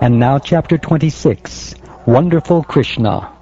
And now chapter 26, Wonderful Krishna.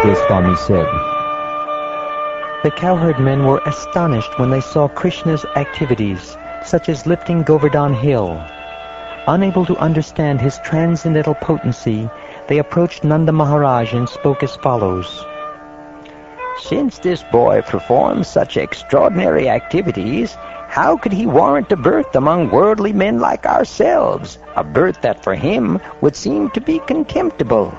Goswami said, the cowherd men were astonished when they saw Krishna's activities, such as lifting Govardhan Hill. Unable to understand his transcendental potency, they approached Nanda Maharaj and spoke as follows. Since this boy performs such extraordinary activities, how could he warrant a birth among worldly men like ourselves, a birth that for him would seem to be contemptible?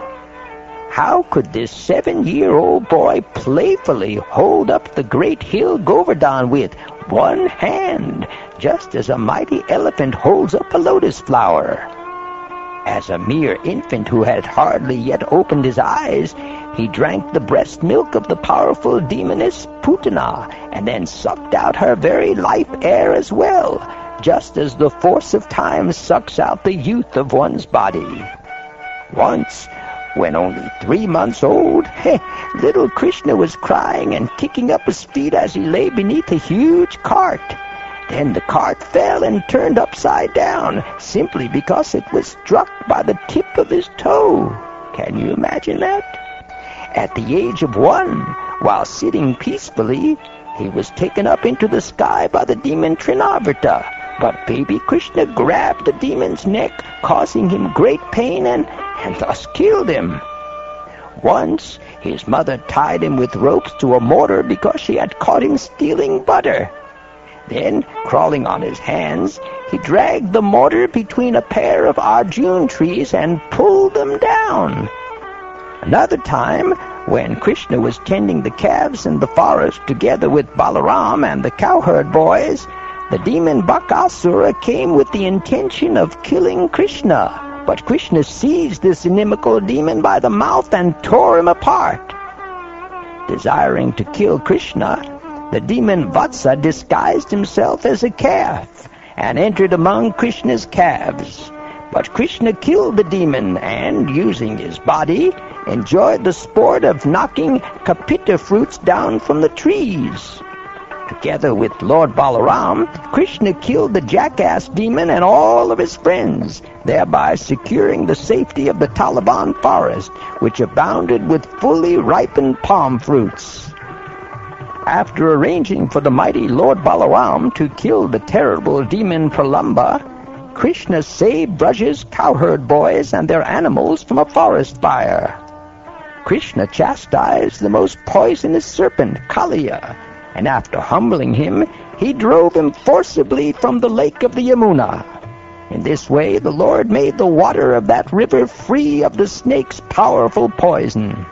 How could this 7-year-old boy playfully hold up the great hill Govardhan with one hand, just as a mighty elephant holds up a lotus flower? As a mere infant who had hardly yet opened his eyes, he drank the breast milk of the powerful demoness Putana, and then sucked out her very life air as well, just as the force of time sucks out the youth of one's body. Once, when only 3 months old, little Krishna was crying and kicking up his feet as he lay beneath a huge cart. Then the cart fell and turned upside down, simply because it was struck by the tip of his toe. Can you imagine that? At the age of 1, while sitting peacefully, he was taken up into the sky by the demon Trinavrata. But baby Krishna grabbed the demon's neck, causing him great pain and thus killed him. Once, his mother tied him with ropes to a mortar because she had caught him stealing butter. Then, crawling on his hands, he dragged the mortar between a pair of Arjun trees and pulled them down. Another time, when Krishna was tending the calves in the forest together with Balaram and the cowherd boys, the demon Bakasura came with the intention of killing Krishna. But Krishna seized this inimical demon by the mouth and tore him apart. Desiring to kill Krishna, the demon Vatsa disguised himself as a calf and entered among Krishna's calves. But Krishna killed the demon and, using his body, enjoyed the sport of knocking kapita fruits down from the trees. Together with Lord Balaram, Krishna killed the jackass demon and all of his friends, thereby securing the safety of the Taliban forest, which abounded with fully ripened palm fruits. After arranging for the mighty Lord Balaram to kill the terrible demon Pralamba, Krishna saved Braja's cowherd boys and their animals from a forest fire. Krishna chastised the most poisonous serpent, Kaliya, and after humbling him, he drove him forcibly from the lake of the Yamuna. In this way, the Lord made the water of that river free of the snake's powerful poison.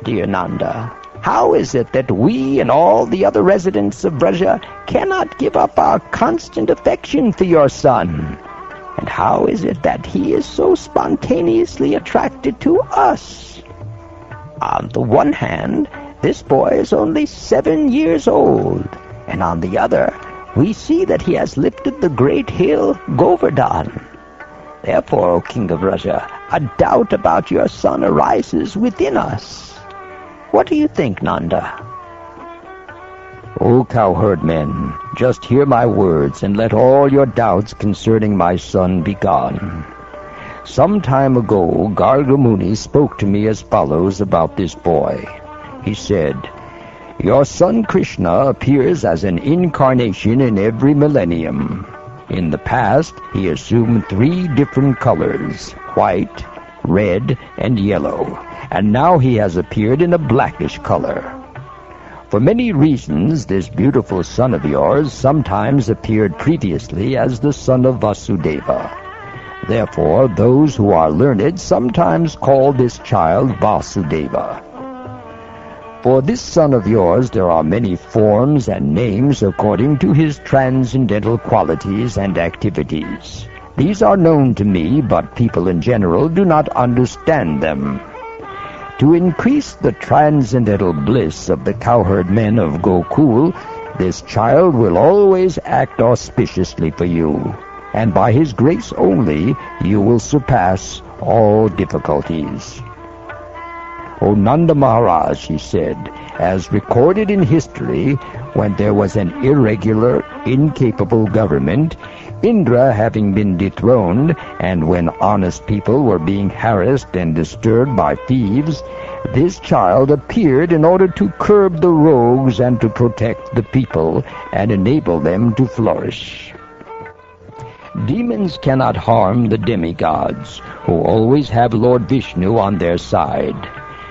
Dear Nanda, how is it that we and all the other residents of Braja cannot give up our constant affection for your son? And how is it that he is so spontaneously attracted to us? On the one hand, this boy is only 7 years old, and on the other, we see that he has lifted the great hill Govardhan. Therefore, O King of Braja, a doubt about your son arises within us. What do you think, Nanda? O cowherd men, just hear my words, and let all your doubts concerning my son be gone. Some time ago, Garga Muni spoke to me as follows about this boy. He said, your son Krishna appears as an incarnation in every millennium. In the past, he assumed 3 different colors, white, red, and yellow, and now he has appeared in a blackish color. For many reasons, this beautiful son of yours sometimes appeared previously as the son of Vasudeva. Therefore, those who are learned sometimes call this child Vasudeva. For this son of yours there are many forms and names according to his transcendental qualities and activities. These are known to me, but people in general do not understand them. To increase the transcendental bliss of the cowherd men of Gokul, this child will always act auspiciously for you, and by his grace only you will surpass all difficulties. O Nanda Maharaj, he said, as recorded in history, when there was an irregular, incapable government, Indra having been dethroned, and when honest people were being harassed and disturbed by thieves, this child appeared in order to curb the rogues and to protect the people and enable them to flourish. Demons cannot harm the demigods, who always have Lord Vishnu on their side.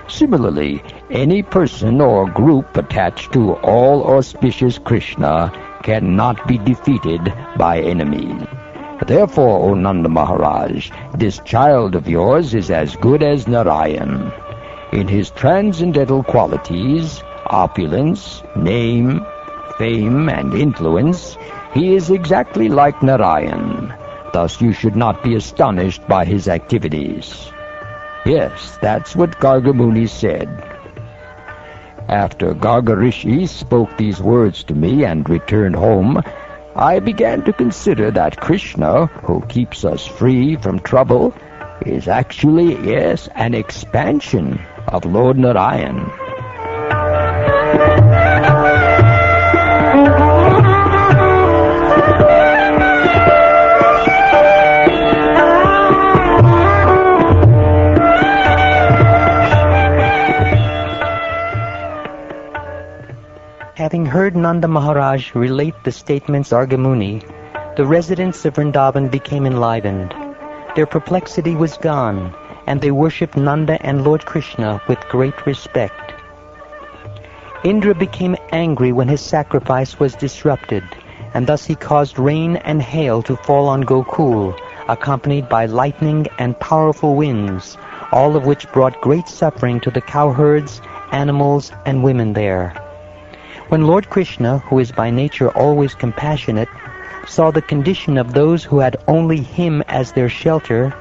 Similarly, any person or group attached to all-auspicious Krishna cannot be defeated by enemies. Therefore, O Nanda Maharaj, this child of yours is as good as Narayan. In his transcendental qualities, opulence, name, fame, and influence, he is exactly like Narayan. Thus you should not be astonished by his activities. Yes, that's what Garga Muni said. After Garga Rishi spoke these words to me and returned home, I began to consider that Krishna, who keeps us free from trouble, is actually, yes, an expansion of Lord Narayan. Having heard Nanda Maharaj relate the statements Garga Muni, the residents of Vrindavan became enlivened. Their perplexity was gone, and they worshipped Nanda and Lord Krishna with great respect. Indra became angry when his sacrifice was disrupted, and thus he caused rain and hail to fall on Gokul, accompanied by lightning and powerful winds, all of which brought great suffering to the cowherds, animals, and women there. When Lord Krishna, who is by nature always compassionate, saw the condition of those who had only him as their shelter,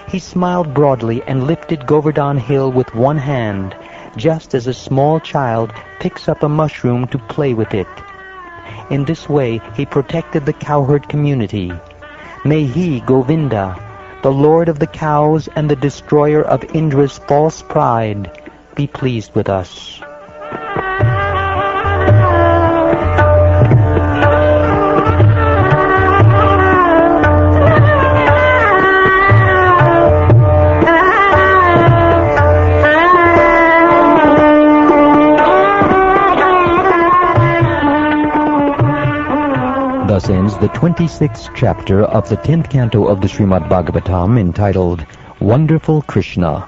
he smiled broadly and lifted Govardhan Hill with one hand, just as a small child picks up a mushroom to play with it. In this way he protected the cowherd community. May he, Govinda, the lord of the cows and the destroyer of Indra's false pride, be pleased with us. Thus ends the 26th chapter of the 10th canto of the Srimad Bhagavatam, entitled Wonderful Krishna.